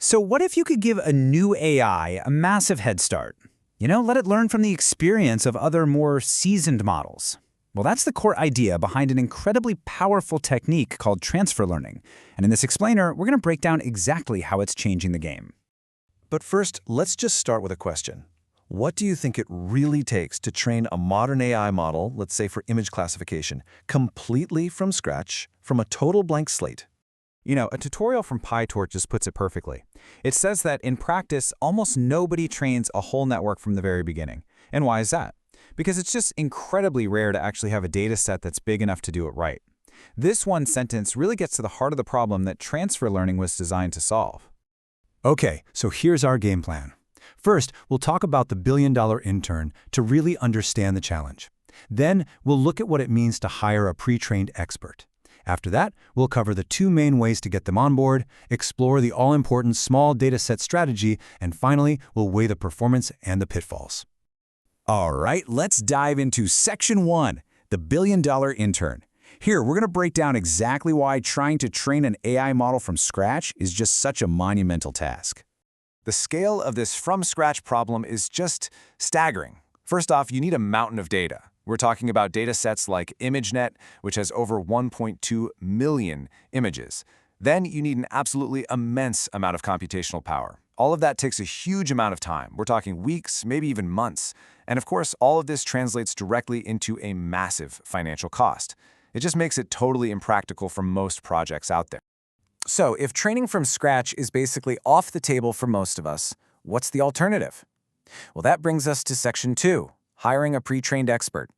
So what if you could give a new AI a massive head start? Let it learn from the experience of other more seasoned models. Well, that's the core idea behind an incredibly powerful technique called transfer learning. And in this explainer, we're going to break down exactly how it's changing the game. But first, let's just start with a question. What do you think it really takes to train a modern AI model, let's say for image classification, completely from scratch, from a total blank slate? A tutorial from PyTorch just puts it perfectly. It says that in practice, almost nobody trains a whole network from the very beginning. And why is that? Because it's just incredibly rare to actually have a data set that's big enough to do it right. This one sentence really gets to the heart of the problem that transfer learning was designed to solve. Okay, so here's our game plan. First, we'll talk about the billion-dollar intern to really understand the challenge. Then, we'll look at what it means to hire a pre-trained expert. After that, we'll cover the two main ways to get them on board, explore the all-important small dataset strategy, and finally, we'll weigh the performance and the pitfalls. All right, let's dive into Section 1, the billion-dollar intern. Here, we're going to break down exactly why trying to train an AI model from scratch is just such a monumental task. The scale of this from-scratch problem is just staggering. First off, you need a mountain of data. We're talking about data sets like ImageNet, which has over 1.2 million images. Then you need an absolutely immense amount of computational power. All of that takes a huge amount of time. We're talking weeks, maybe even months. And of course, all of this translates directly into a massive financial cost. It just makes it totally impractical for most projects out there. So if training from scratch is basically off the table for most of us, what's the alternative? Well, that brings us to Section 2, hiring a pre-trained expert.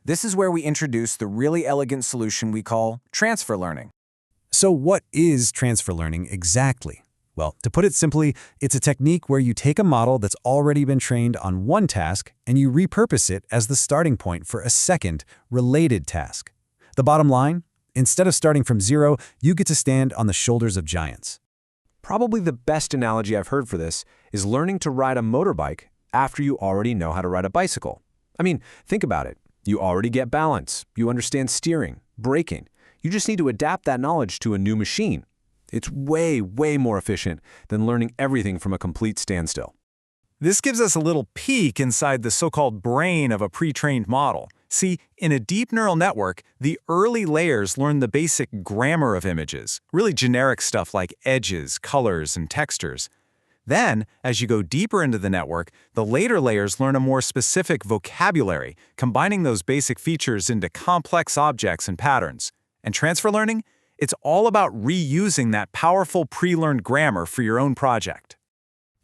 This is where we introduce the really elegant solution we call transfer learning. So what is transfer learning exactly? Well, to put it simply, it's a technique where you take a model that's already been trained on one task and you repurpose it as the starting point for a second, related task. The bottom line? Instead of starting from zero, you get to stand on the shoulders of giants. Probably the best analogy I've heard for this is learning to ride a motorbike after you already know how to ride a bicycle. I mean, think about it. You already get balance. You understand steering, braking. You just need to adapt that knowledge to a new machine. It's way, way more efficient than learning everything from a complete standstill. This gives us a little peek inside the so-called brain of a pre-trained model. See, in a deep neural network, the early layers learn the basic grammar of images, really generic stuff like edges, colors, and textures. Then, as you go deeper into the network, the later layers learn a more specific vocabulary, combining those basic features into complex objects and patterns. And transfer learning? It's all about reusing that powerful pre-learned grammar for your own project.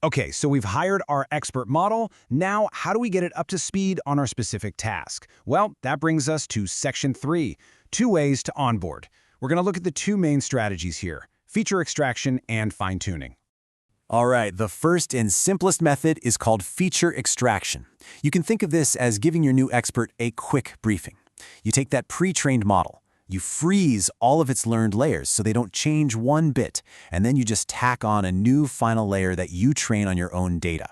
Okay, so we've hired our expert model. Now, how do we get it up to speed on our specific task? Well, that brings us to Section 3, 2 ways to onboard. We're going to look at the two main strategies here, feature extraction and fine-tuning. All right, the first and simplest method is called feature extraction. You can think of this as giving your new expert a quick briefing. You take that pre-trained model, you freeze all of its learned layers so they don't change one bit, and then you just tack on a new final layer that you train on your own data.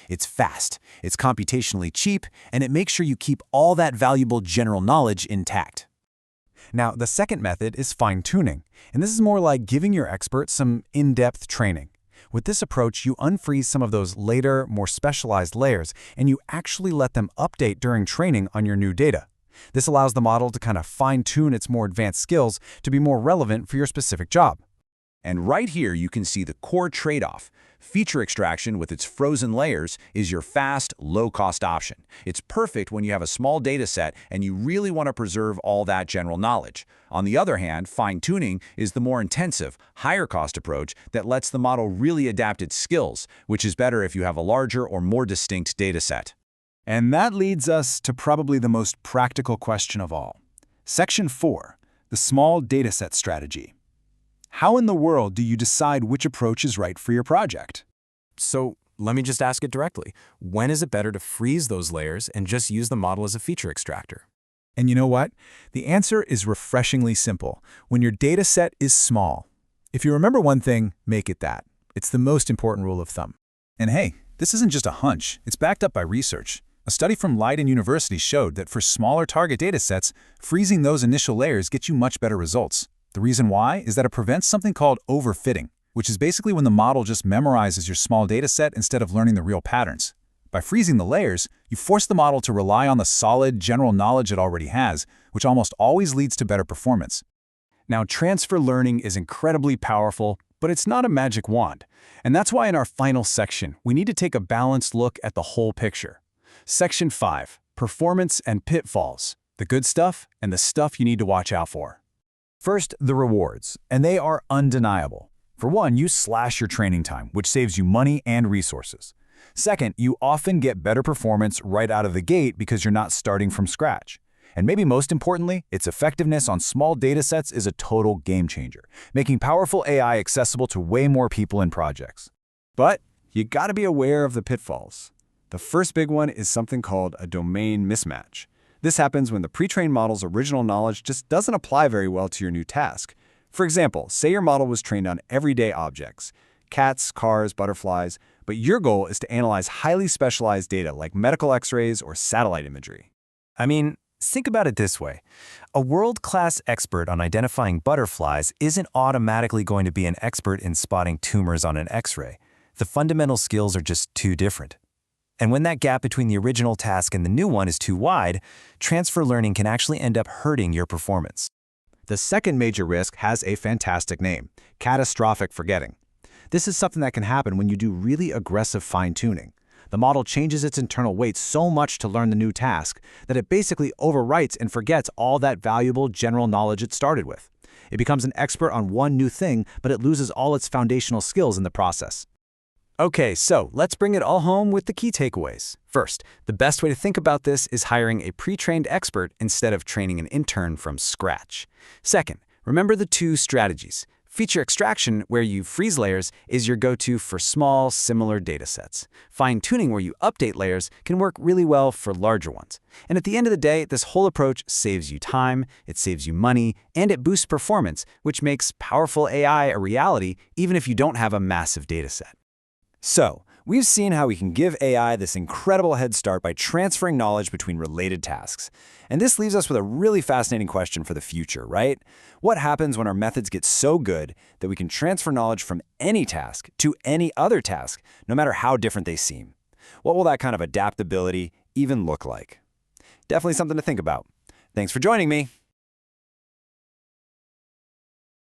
It's fast, it's computationally cheap, and it makes sure you keep all that valuable general knowledge intact. Now, the second method is fine-tuning, and this is more like giving your expert some in-depth training. With this approach, you unfreeze some of those later, more specialized layers, and you actually let them update during training on your new data. This allows the model to kind of fine-tune its more advanced skills to be more relevant for your specific job. And right here, you can see the core trade-off. Feature extraction with its frozen layers is your fast, low-cost option. It's perfect when you have a small data set and you really want to preserve all that general knowledge. On the other hand, fine-tuning is the more intensive, higher-cost approach that lets the model really adapt its skills, which is better if you have a larger or more distinct data set. And that leads us to probably the most practical question of all. Section 4, the small dataset strategy. How in the world do you decide which approach is right for your project? So let me just ask it directly. When is it better to freeze those layers and just use the model as a feature extractor? And you know what? The answer is refreshingly simple. When your data set is small. If you remember one thing, make it that. It's the most important rule of thumb. And hey, this isn't just a hunch. It's backed up by research. A study from Leiden University showed that for smaller target datasets, freezing those initial layers gets you much better results. The reason why is that it prevents something called overfitting. which is basically when the model just memorizes your small data set instead of learning the real patterns. By freezing the layers, you force the model to rely on the solid, general knowledge it already has, which almost always leads to better performance. Now, transfer learning is incredibly powerful, but it's not a magic wand. And that's why in our final section, we need to take a balanced look at the whole picture. Section 5, Performance and Pitfalls, the good stuff and the stuff you need to watch out for. First, the rewards, and they are undeniable. For one, you slash your training time, which saves you money and resources. Second, you often get better performance right out of the gate because you're not starting from scratch. And maybe most importantly, its effectiveness on small datasets is a total game changer, making powerful AI accessible to way more people and projects. But you gotta be aware of the pitfalls. The first big one is something called a domain mismatch. This happens when the pre-trained model's original knowledge just doesn't apply very well to your new task. For example, say your model was trained on everyday objects, cats, cars, butterflies, but your goal is to analyze highly specialized data like medical x-rays or satellite imagery. I mean, think about it this way. A world-class expert on identifying butterflies isn't automatically going to be an expert in spotting tumors on an x-ray. The fundamental skills are just too different. And when that gap between the original task and the new one is too wide, transfer learning can actually end up hurting your performance. The second major risk has a fantastic name: catastrophic forgetting. This is something that can happen when you do really aggressive fine-tuning. The model changes its internal weights so much to learn the new task that it basically overwrites and forgets all that valuable general knowledge it started with. It becomes an expert on one new thing, but it loses all its foundational skills in the process. Okay, so let's bring it all home with the key takeaways. First, the best way to think about this is hiring a pre-trained expert instead of training an intern from scratch. Second, remember the two strategies. Feature extraction, where you freeze layers, is your go-to for small, similar datasets. Fine-tuning, where you update layers, can work really well for larger ones. And at the end of the day, this whole approach saves you time, it saves you money, and it boosts performance, which makes powerful AI a reality even if you don't have a massive dataset. So, we've seen how we can give AI this incredible head start by transferring knowledge between related tasks. And this leaves us with a really fascinating question for the future, right? What happens when our methods get so good that we can transfer knowledge from any task to any other task, no matter how different they seem? What will that kind of adaptability even look like? Definitely something to think about. Thanks for joining me.